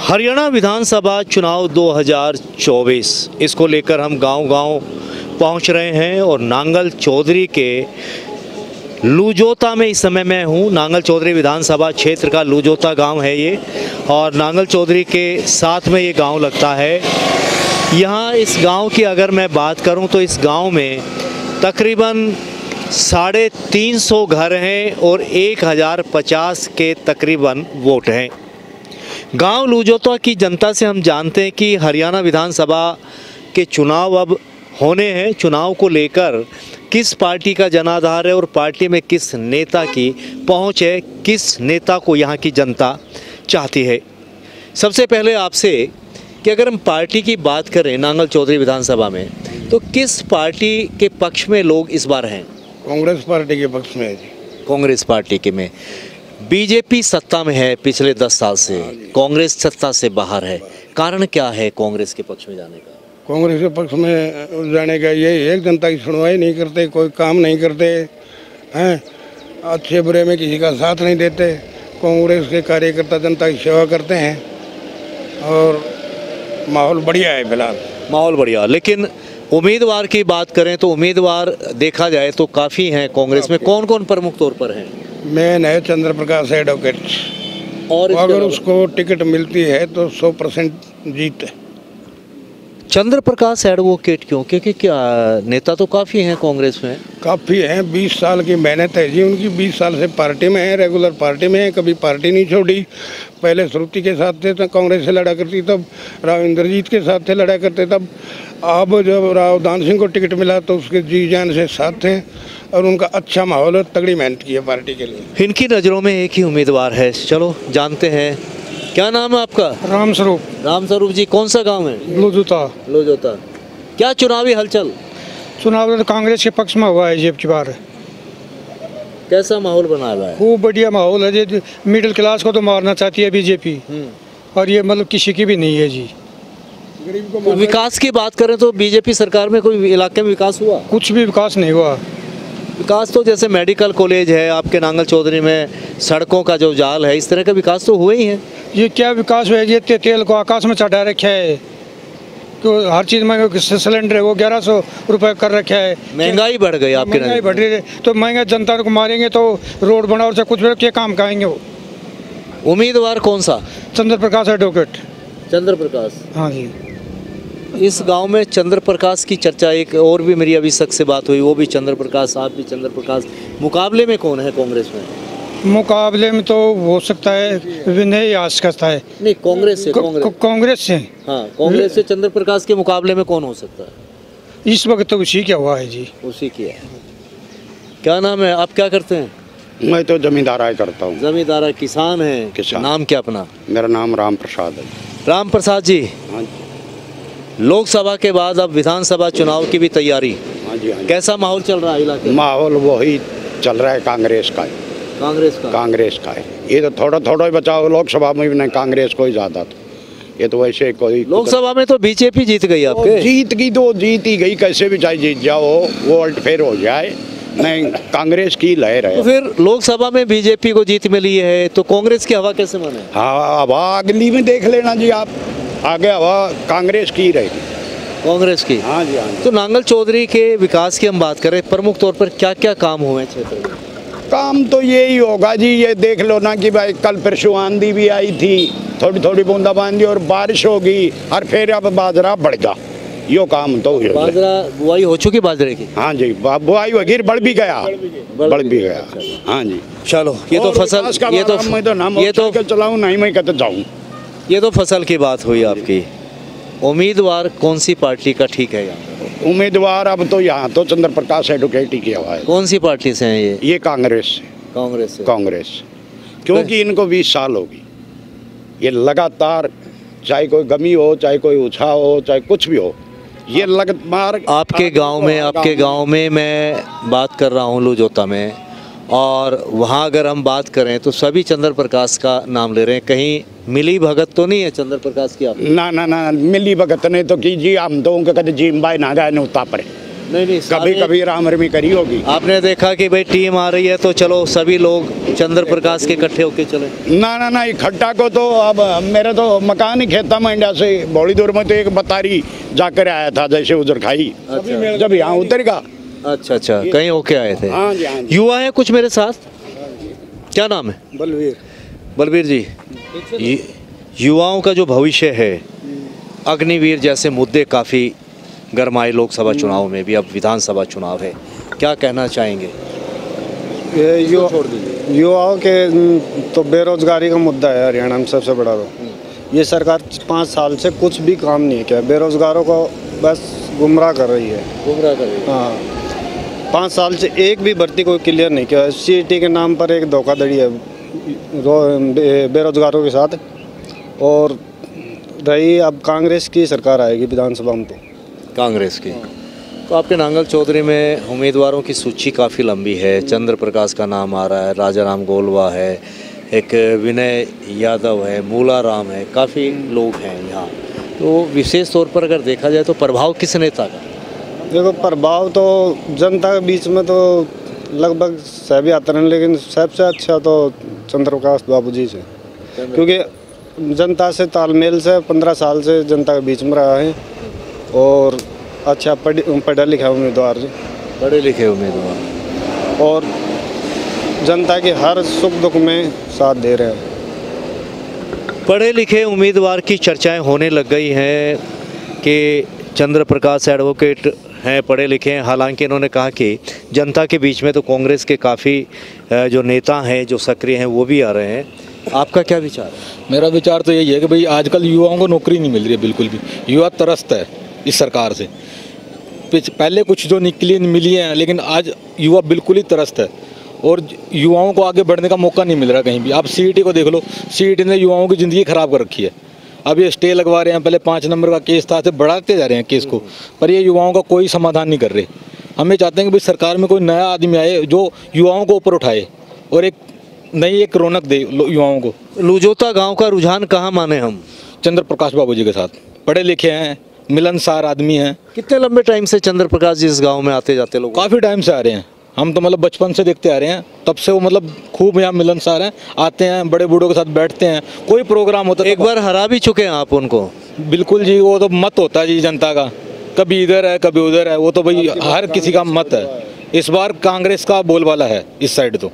हरियाणा विधानसभा चुनाव 2024 इसको लेकर हम गांव-गांव पहुंच रहे हैं और नांगल चौधरी के लूजोता में इस समय मैं हूं। नांगल चौधरी विधानसभा क्षेत्र का लूजोता गांव है ये, और नांगल चौधरी के साथ में ये गांव लगता है। यहाँ इस गांव की अगर मैं बात करूं तो इस गांव में तकरीबन 350 घर हैं और 1050 के तकरीबन वोट हैं। गांव लूजोता की जनता से हम जानते हैं कि हरियाणा विधानसभा के चुनाव अब होने हैं। चुनाव को लेकर किस पार्टी का जनाधार है और पार्टी में किस नेता की पहुंच है, किस नेता को यहाँ की जनता चाहती है। सबसे पहले आपसे कि अगर हम पार्टी की बात करें नांगल चौधरी विधानसभा में, तो किस पार्टी के पक्ष में लोग इस बार हैं? कांग्रेस पार्टी के पक्ष में है जी। कांग्रेस पार्टी के में। बीजेपी सत्ता में है पिछले 10 साल से, कांग्रेस सत्ता से बाहर है। कारण क्या है कांग्रेस के पक्ष में जाने का? कांग्रेस के पक्ष में जाने का ये एक जनता की सुनवाई नहीं करते, कोई काम नहीं करते हैं, अच्छे बुरे में किसी का साथ नहीं देते। कांग्रेस के कार्यकर्ता जनता की सेवा करते हैं और माहौल बढ़िया है फिलहाल। माहौल बढ़िया, लेकिन उम्मीदवार की बात करें तो उम्मीदवार देखा जाए तो काफ़ी हैं कांग्रेस में। कौन कौन प्रमुख तौर पर हैं? मेन है चंद्र प्रकाश एडवोकेट, और अगर उसको टिकट मिलती है तो 100% जीत है। चंद्र प्रकाश एडवोकेट क्यों? क्योंकि क्या नेता तो काफ़ी हैं कांग्रेस में। काफ़ी हैं, 20 साल की मेहनत है जी उनकी। 20 साल से पार्टी में है, रेगुलर पार्टी में है, कभी पार्टी नहीं छोड़ी। पहले श्रुति के साथ थे तो कांग्रेस से लड़ा करती, तब राव इंद्रजीत के साथ थे लड़ा करते, तब अब जब राव दान सिंह को टिकट मिला तो उसके जी जान से साथ थे और उनका अच्छा माहौल और तगड़ी मेहनत की है पार्टी के लिए। इनकी नज़रों में एक ही उम्मीदवार है, चलो जानते हैं। क्या नाम है आपका? रामस्वरूप। रामस्वरूप जी, कौन सा गांव है? लूजोता। लूजोता। क्या चुनावी हलचल? चुनाव तो कांग्रेस के पक्ष में हुआ है जी की बार। कैसा माहौल बना हुआ है? खूब बढ़िया माहौल है जी। मिडिल क्लास को तो मारना चाहती है बीजेपी, और ये मतलब किसी की भी नहीं है जी। तो विकास की बात करें तो बीजेपी सरकार में कोई इलाके में विकास हुआ? कुछ भी विकास नहीं हुआ। विकास तो जैसे मेडिकल कॉलेज है आपके नांगल चौधरी में, सड़कों का जो जाल है, इस तरह का विकास तो हुए ही है। ये क्या विकास हुआ है? ये तेल को आकाश में चढ़ा रखा है, तो हर चीज़ में सिलेंडर है वो 1100 रुपये कर रखा है। महंगाई बढ़ गई आपके? महंगाई बढ़ रही है तो महंगा, जनता को मारेंगे तो रोड बनाओ से कुछ क्या काम करेंगे वो। उम्मीदवार कौन सा? चंद्र प्रकाश एडवोकेट। चंद्र प्रकाश, हाँ जी। इस गांव में चंद्र प्रकाश की चर्चा, एक और भी मेरी अभी शख्स से बात हुई, वो भी चंद्र प्रकाश, आप भी चंद्र प्रकाश। मुकाबले में कौन है कांग्रेस में? मुकाबले में तो हो सकता है विनय यास करता है। नहीं, कांग्रेस से। कांग्रेस से? हाँ, कांग्रेस से चंद्र प्रकाश के मुकाबले में कौन हो सकता है इस वक्त? तो उसी क्या हुआ है जी। उसी की है। क्या नाम है? आप क्या करते हैं? मैं तो जमींदाराई करता हूँ। जमींदारा, किसान है? किसान। नाम क्या अपना? मेरा नाम राम प्रसाद है। राम प्रसाद जी, हाँ, लोकसभा के बाद अब विधानसभा चुनाव की भी तैयारी। हाँ जी, हाँ जी। कैसा माहौल चल रहा है इलाके में? माहौल वही चल रहा है कांग्रेस का। कांग्रेस का है। ये तो थोड़ा थोड़ा ही बचाव लोकसभा में भी नहीं, कांग्रेस को ही ज्यादा। तो ये तो वैसे कोई लोकसभा में तो बीजेपी जीत गई आपके। जीत गई तो जीत ही गई, कैसे भी चाहे जीत जाओ, वो उल्ट फेर हो जाए, नहीं कांग्रेस की लहर है। तो फिर लोकसभा में बीजेपी को जीत मिली है तो कांग्रेस की हवा कैसे माने? हाँ, हवा अगली में देख लेना जी आप, आगे हवा कांग्रेस की रहेगी। कांग्रेस की? हाँ जी, हाँ जी। तो नांगल चौधरी के विकास की हम बात करें, प्रमुख तौर पर क्या क्या काम हुए क्षेत्र में? काम तो यही होगा जी, ये देख लो ना कि भाई कल परसों आंधी भी आई थी, थोड़ी थोड़ी बूंदाबांदी और बारिश होगी, और फिर अब बाजरा बढ़ गया। यो काम तो बाजरा बुआई हो चुकी बाजरे की? हाँ जी, बुआई वगैरह बढ़ भी गया। हाँ जी। चलो, ये तो फसल, चलाऊँ नहीं, मैं कहते जाऊँ। ये तो फसल की बात हुई आपकी। उम्मीदवार कौन सी पार्टी का ठीक है यहाँ? उम्मीदवार अब तो यहाँ तो चंद्र प्रकाश एडवोकेट ही किया हुआ है। कौन सी पार्टी से हैं ये? कांग्रेस से। कांग्रेस, क्योंकि इनको 20 साल होगी, ये लगातार, चाहे कोई गमी हो, चाहे कोई उछा हो, चाहे कुछ भी हो, ये लगातार। आपके गांव में मैं बात कर रहा हूँ लूजोता में, और वहाँ अगर हम बात करें तो सभी चंद्र प्रकाश का नाम ले रहे हैं। कहीं मिली भगत तो नहीं है चंद्र प्रकाश की? आप ना मिली भगत नहीं तो कीजिए, हम तो उनके कहते जीम भाई ना गए उता पड़े। नहीं कभी कभी रामरमी करी होगी। आपने देखा कि भाई टीम आ रही है तो चलो सभी लोग चंद्र प्रकाश के इकट्ठे होके चले? ना इकट्ठा को तो अब मेरे तो मकान ही खेता में इंडिया से बड़ी दूर में तो एक बतारी जाकर आया था, जैसे उधर खाई जब यहाँ उतरेगा। अच्छा कहीं होके आए थे। हाँ जी, हाँ जी। युवा है कुछ मेरे साथ, क्या नाम है? बलवीर जी, युवाओं का जो भविष्य है, अग्निवीर जैसे मुद्दे काफ़ी गरमाए लोकसभा चुनाव में भी, अब विधानसभा चुनाव है, क्या कहना चाहेंगे? युवाओं के तो बेरोजगारी का मुद्दा है हरियाणा में सबसे बड़ा। तो ये सरकार 5 साल से कुछ भी काम नहीं किया, बेरोजगारों को बस गुमराह कर रही है। हाँ, 5 साल से एक भी भर्ती कोई क्लियर नहीं किया। CET के नाम पर एक धोखाधड़ी है बेरोजगारों के साथ। और रही अब कांग्रेस की सरकार आएगी विधानसभा में, तो कांग्रेस की। तो आपके नांगल चौधरी में उम्मीदवारों की सूची काफ़ी लंबी है। चंद्र प्रकाश का नाम आ रहा है, राजा राम गोलवा है, एक विनय यादव है, मूला राम है, काफ़ी लोग हैं यहाँ। तो विशेष तौर पर अगर देखा जाए तो प्रभाव किस नेता का? देखो, प्रभाव तो जनता के बीच में तो लगभग सभी आते हैं, लेकिन सबसे अच्छा तो चंद्र प्रकाश बाबू जी से, क्योंकि जनता से तालमेल से 15 साल से जनता के बीच में रहा है और अच्छा पढ़ा लिखा उम्मीदवार जी, पढ़े लिखे उम्मीदवार, और जनता के हर सुख दुख में साथ दे रहे हैं। पढ़े लिखे उम्मीदवार की चर्चाएं होने लग गई हैं कि चंद्र प्रकाश एडवोकेट हैं, पढ़े लिखे हैं। हालांकि इन्होंने कहा कि जनता के बीच में तो कांग्रेस के काफ़ी जो नेता हैं, जो सक्रिय हैं, वो भी आ रहे हैं। आपका क्या विचार है? मेरा विचार तो यही है कि भाई आजकल युवाओं को नौकरी नहीं मिल रही है बिल्कुल भी। युवा त्रस्त है इस सरकार से। पहले कुछ जो निकली मिली हैं, लेकिन आज युवा बिल्कुल ही त्रस्त है और युवाओं को आगे बढ़ने का मौका नहीं मिल रहा कहीं भी। आप CET को देख लो, CET ने युवाओं की ज़िंदगी ख़राब कर रखी है। अब ये स्टे लगवा रहे हैं, पहले 5 नंबर का केस था, तो बढ़ाते जा रहे हैं केस को, पर ये युवाओं का कोई समाधान नहीं कर रहे। हमें चाहते हैं कि भाई सरकार में कोई नया आदमी आए जो युवाओं को ऊपर उठाए और एक नई एक रौनक दे युवाओं को। लुजोता गांव का रुझान कहाँ माने हम? चंद्र प्रकाश बाबू जी के साथ। पढ़े लिखे हैं, मिलनसार आदमी हैं। कितने लंबे टाइम से चंद्र प्रकाश जी इस गांव में आते जाते लोग? काफ़ी टाइम से आ रहे हैं, हम तो मतलब बचपन से देखते आ रहे हैं, तब से वो मतलब खूब यहाँ मिलनसार हैं, आते हैं, बड़े बूढ़ों के साथ बैठते हैं, कोई प्रोग्राम होता है। एक बार हरा भी चुके हैं आप उनको? बिल्कुल जी, वो तो मत होता है जी जनता का, कभी इधर है कभी उधर है, वो तो भाई हर किसी का मत है। इस बार कांग्रेस का बोलबाला है इस साइड। तो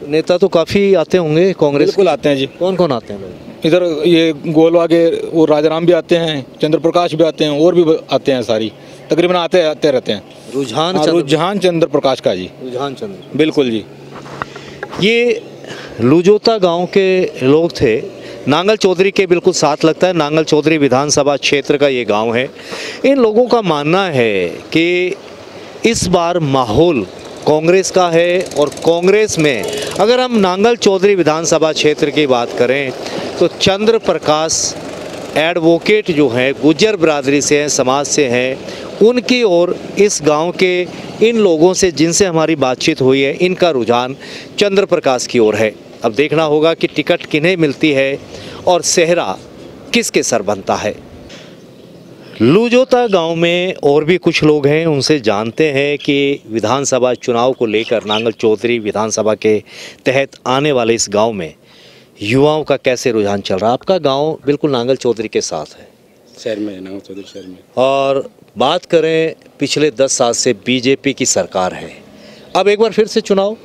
नेता तो काफ़ी आते होंगे कांग्रेस? बिल्कुल आते हैं जी। कौन कौन आते हैं? इधर ये गोलवा के वो राजाराम भी आते हैं, चंद्र प्रकाश भी आते हैं, और भी आते हैं, सारी तकरीबन आते रहते हैं। रुझान चंद्र प्रकाश का जी। रुझान चंद्र, बिल्कुल जी। ये लुजोता गांव के लोग थे, नांगल चौधरी के बिल्कुल साथ लगता है। नांगल चौधरी विधानसभा क्षेत्र का ये गांव है। इन लोगों का मानना है कि इस बार माहौल कांग्रेस का है और कांग्रेस में अगर हम नांगल चौधरी विधानसभा क्षेत्र की बात करें तो चंद्र प्रकाश एडवोकेट जो हैं, गुज्जर बिरादरी से हैं, समाज से हैं, उनकी और इस गांव के इन लोगों से जिनसे हमारी बातचीत हुई है, इनका रुझान चंद्र प्रकाश की ओर है। अब देखना होगा कि टिकट किन्हें मिलती है और सेहरा किसके सर बनता है। लुजोता गांव में और भी कुछ लोग हैं, उनसे जानते हैं कि विधानसभा चुनाव को लेकर नांगल चौधरी विधानसभा के तहत आने वाले इस गांव में युवाओं का कैसे रुझान चल रहा है। आपका गांव बिल्कुल नांगल चौधरी के साथ है, शहर में, नांगल चौधरी शहर में। और बात करें पिछले 10 साल से बीजेपी की सरकार है। अब एक बार फिर से चुनाव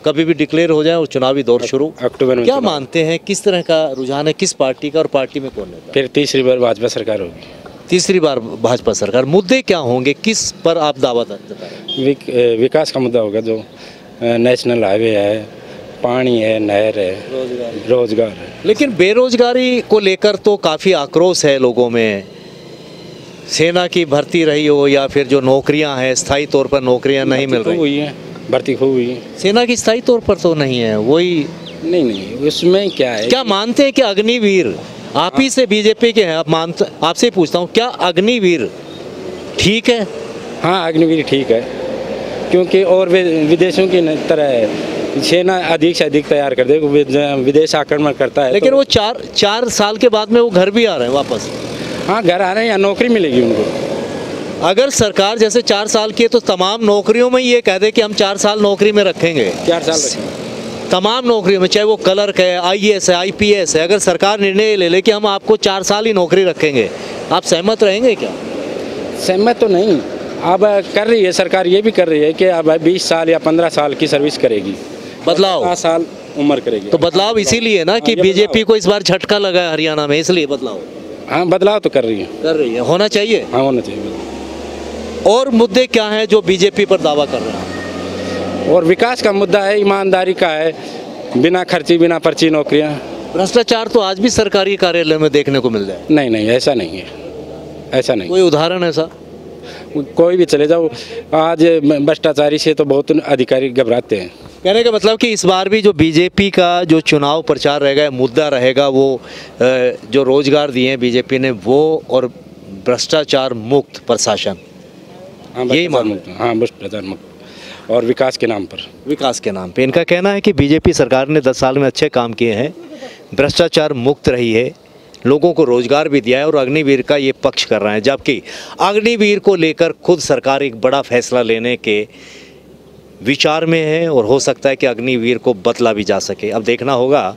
कभी भी डिक्लेयर हो जाए और चुनावी दौर शुरू अक्टूबर में। क्या मानते हैं किस तरह का रुझान है, किस पार्टी का, और पार्टी में कौन है? फिर तीसरी बार भाजपा सरकार होगी। तीसरी बार भाजपा सरकार। मुद्दे क्या होंगे, किस पर आप दावा जताएं? विकास का मुद्दा होगा, जो नेशनल हाईवे है, पानी है, नहर है, रोजगार है। लेकिन बेरोजगारी को लेकर तो काफ़ी आक्रोश है लोगों में। सेना की भर्ती रही हो या फिर जो नौकरियां हैं, स्थायी तौर पर नौकरियां नहीं मिल रही हुई है, भर्ती खूब हुई है। सेना की स्थायी तौर पर तो नहीं है, वही नहीं, उसमें क्या है? क्या मानते हैं कि अग्निवीर, आप ही से बीजेपी के हैं, आप मानते, आपसे पूछता हूँ, क्या अग्निवीर ठीक है? हाँ, अग्निवीर ठीक है, क्योंकि और विदेशों की तरह है, सेना अधिक से अधिक तैयार कर दे, विदेश आक्रमण करता है। लेकिन तो वो चार साल के बाद में वो घर भी आ रहे हैं वापस। हाँ, घर आ रहे हैं या नौकरी मिलेगी उनको। अगर सरकार जैसे 4 साल की है तो तमाम नौकरियों में ये कह दे कि हम 4 साल नौकरी में रखेंगे, 4 साल रखें। तमाम नौकरियों में, चाहे वो क्लर्क है, IAS है, IPS है, अगर सरकार निर्णय ले ले कि हम आपको 4 साल ही नौकरी रखेंगे, आप सहमत रहेंगे क्या? सहमत तो नहीं, अब कर रही है सरकार, ये भी कर रही है कि अब 20 साल या 15 साल की सर्विस करेगी, बदलाव 5 साल उम्र करेगी। तो बदलाव इसीलिए ना कि बीजेपी को इस बार झटका लगा है हरियाणा में, इसलिए बदलाव हाँ, बदलाव तो कर रही है, होना चाहिए। हाँ होना चाहिए। और मुद्दे क्या हैं जो बीजेपी पर दावा कर रहे हैं? और विकास का मुद्दा है, ईमानदारी का है, बिना खर्ची बिना पर्ची नौकरियाँ। भ्रष्टाचार तो आज भी सरकारी कार्यालय में देखने को मिल जाए। नहीं नहीं, ऐसा नहीं है, ऐसा नहीं। कोई उदाहरण ऐसा? कोई भी चले जाओ, आज भ्रष्टाचारी से तो बहुत अधिकारी घबराते हैं। कहने का मतलब कि इस बार भी जो बीजेपी का जो चुनाव प्रचार रहेगा, मुद्दा रहेगा, वो जो रोजगार दिए हैं बीजेपी ने वो, और भ्रष्टाचार मुक्त प्रशासन, यही मांग। हाँ, भ्रष्टाचार मुक्त और विकास के नाम पर। विकास के नाम पे इनका कहना है कि बीजेपी सरकार ने 10 साल में अच्छे काम किए हैं, भ्रष्टाचार मुक्त रही है, लोगों को रोजगार भी दिया है, और अग्निवीर का ये पक्ष कर रहे हैं। जबकि अग्निवीर को लेकर खुद सरकार एक बड़ा फैसला लेने के विचार में है, और हो सकता है कि अग्निवीर को बदला भी जा सके। अब देखना होगा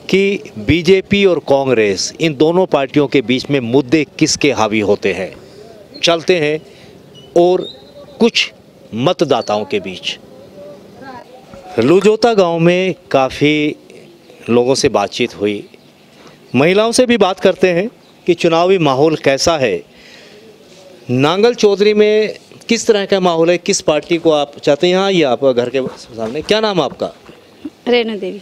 कि बीजेपी और कांग्रेस, इन दोनों पार्टियों के बीच में मुद्दे किसके हावी होते हैं। चलते हैं और कुछ मतदाताओं के बीच। लुजोता गांव में काफ़ी लोगों से बातचीत हुई, महिलाओं से भी बात करते हैं कि चुनावी माहौल कैसा है, नांगल चौधरी में किस तरह का माहौल है, किस पार्टी को आप चाहते हैं। यहाँ आइए, आप घर के सामने, क्या नाम है आपका? रेणु देवी।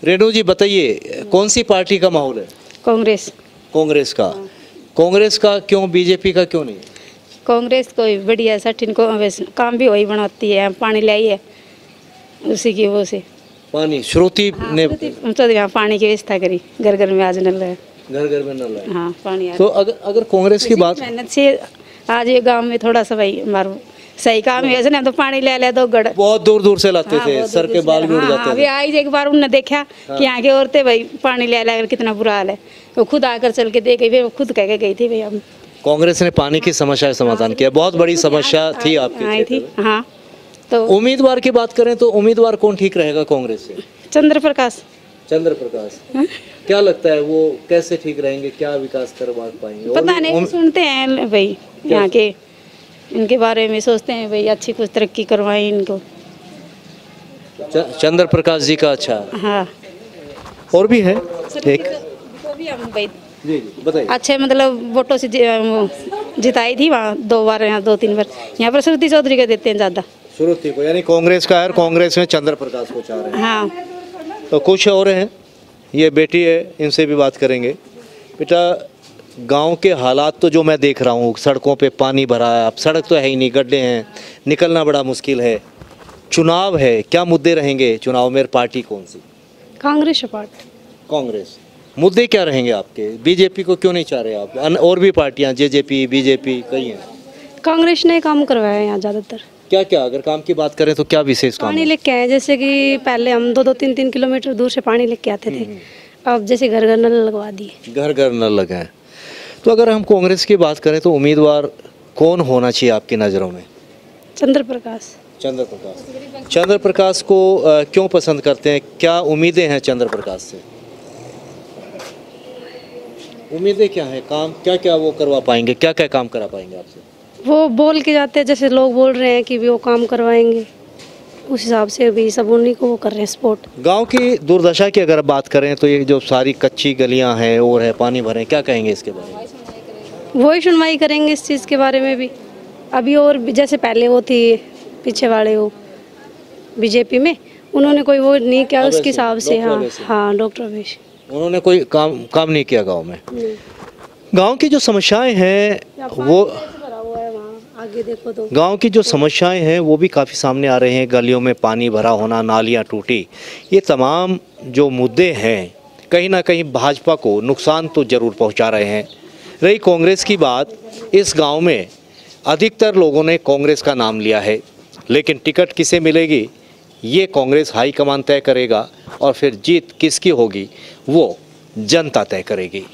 रेणु जी बताइए, कौन सी पार्टी का माहौल है? कांग्रेस। कांग्रेस का? कांग्रेस का क्यों, बीजेपी का क्यों नहीं? कांग्रेस कोई बढ़िया सठिन को काम भी वही बनाती है, पानी लाई है उसी की वो से। पानी श्रुति ने तो यहाँ पानी की व्यवस्था करी, घर घर में आज नल है, घर घर में नल है। हाँ पानी। तो अगर कांग्रेस की बात, मेहनत से आज ये गांव में थोड़ा सा भाई हमारा सही काम है, ना तो पानी ले दो गड़ बहुत दूर दूर से लाते थे, सर के बाल भी उड़ जाते थे। अभी आई एक बार उन्होंने देखा कि यहाँ की औरतें भाई पानी ले कितना बुरा हाल है, वो खुद आकर चल के देख गई, खुद कह के गई थी भाई हम। कांग्रेस ने पानी की समस्या का समाधान किया, बहुत बड़ी समस्या थी आपकी आई थी। हाँ, तो उम्मीदवार की बात करें तो उम्मीदवार कौन ठीक रहेगा कांग्रेस से? चंद्र प्रकाश। चंद्र प्रकाश, क्या लगता है वो कैसे ठीक रहेंगे, क्या विकास करवा पाएंगे? पता नहीं, सुनते हैं भाई यहाँ के, इनके बारे में सोचते हैं भाई अच्छी कुछ तरक्की करवाएं इनको। चंद्र प्रकाश जी का अच्छा। हाँ, और भी है एक, वो भी हम भाई जी बताइए। अच्छे मतलब वोटों से जिताई थी वहाँ 2 बार, यहाँ 2-3 बार। यहाँ पर श्रुति चौधरी का देते हैं ज़्यादा, श्रुति को, यानी कांग्रेस का है, कांग्रेस में चंद्र प्रकाश को चाह रहे हैं। हाँ। तो कुछ और हैं, ये बेटी है, इनसे भी बात करेंगे। बेटा, गांव के हालात तो जो मैं देख रहा हूँ, सड़कों पे पानी भरा है, अब सड़क तो है ही नहीं, गड्ढे हैं, निकलना बड़ा मुश्किल है, चुनाव है, क्या मुद्दे रहेंगे चुनाव में? पार्टी कौन सी? कांग्रेस पार्टी। कांग्रेस। मुद्दे क्या रहेंगे आपके? बीजेपी को क्यों नहीं चाह रहे आप? और भी पार्टियां, जेजेपी, बीजेपी कई हैं। कांग्रेस ने काम करवाया है यहाँ ज़्यादातर। क्या क्या, अगर काम की बात करें तो क्या विशेष काम? पानी लेके आए, जैसे कि पहले हम 2-2, 3-3 किलोमीटर दूर से पानी लेके आते थे, अब जैसे घर घर नल लगवा दिए। घर घर नल लगे हैं। तो अगर हम कांग्रेस की बात करें तो उम्मीदवार कौन होना चाहिए आपकी नज़रों में? चंद्र प्रकाश। चंद्र प्रकाश। चंद्र प्रकाश को क्यों पसंद करते हैं, क्या उम्मीदें हैं चंद्र प्रकाश से? उम्मीदें क्या है, काम क्या क्या वो करवा पाएंगे, क्या क्या काम करा पाएंगे आपसे? वो बोल के जाते हैं, जैसे लोग बोल रहे हैं कि वो काम करवाएंगे, उस हिसाब से भी सब उन्हीं को वो कर रहे हैं सपोर्ट। गांव की दुर्दशा की अगर बात करें तो ये जो सारी कच्ची गलियां हैं और है, पानी भरे, क्या कहेंगे इसके बारे में? वही सुनवाई करेंगे इस चीज़ के बारे में भी। अभी और भी जैसे पहले वो थी पीछे वाले, वो बीजेपी में, उन्होंने कोई वो नहीं किया उसके हिसाब से। हाँ हाँ, डॉक्टर अवेश, उन्होंने कोई काम नहीं किया गाँव में। गाँव की जो समस्याएँ हैं वो, आगे देखो तो गांव की जो समस्याएं हैं वो भी काफ़ी सामने आ रहे हैं। गलियों में पानी भरा होना, नालियां टूटी, ये तमाम जो मुद्दे हैं कहीं ना कहीं भाजपा को नुकसान तो ज़रूर पहुंचा रहे हैं। रही कांग्रेस की बात, इस गांव में अधिकतर लोगों ने कांग्रेस का नाम लिया है, लेकिन टिकट किसे मिलेगी ये कांग्रेस हाईकमान तय करेगा, और फिर जीत किसकी होगी वो जनता तय करेगी।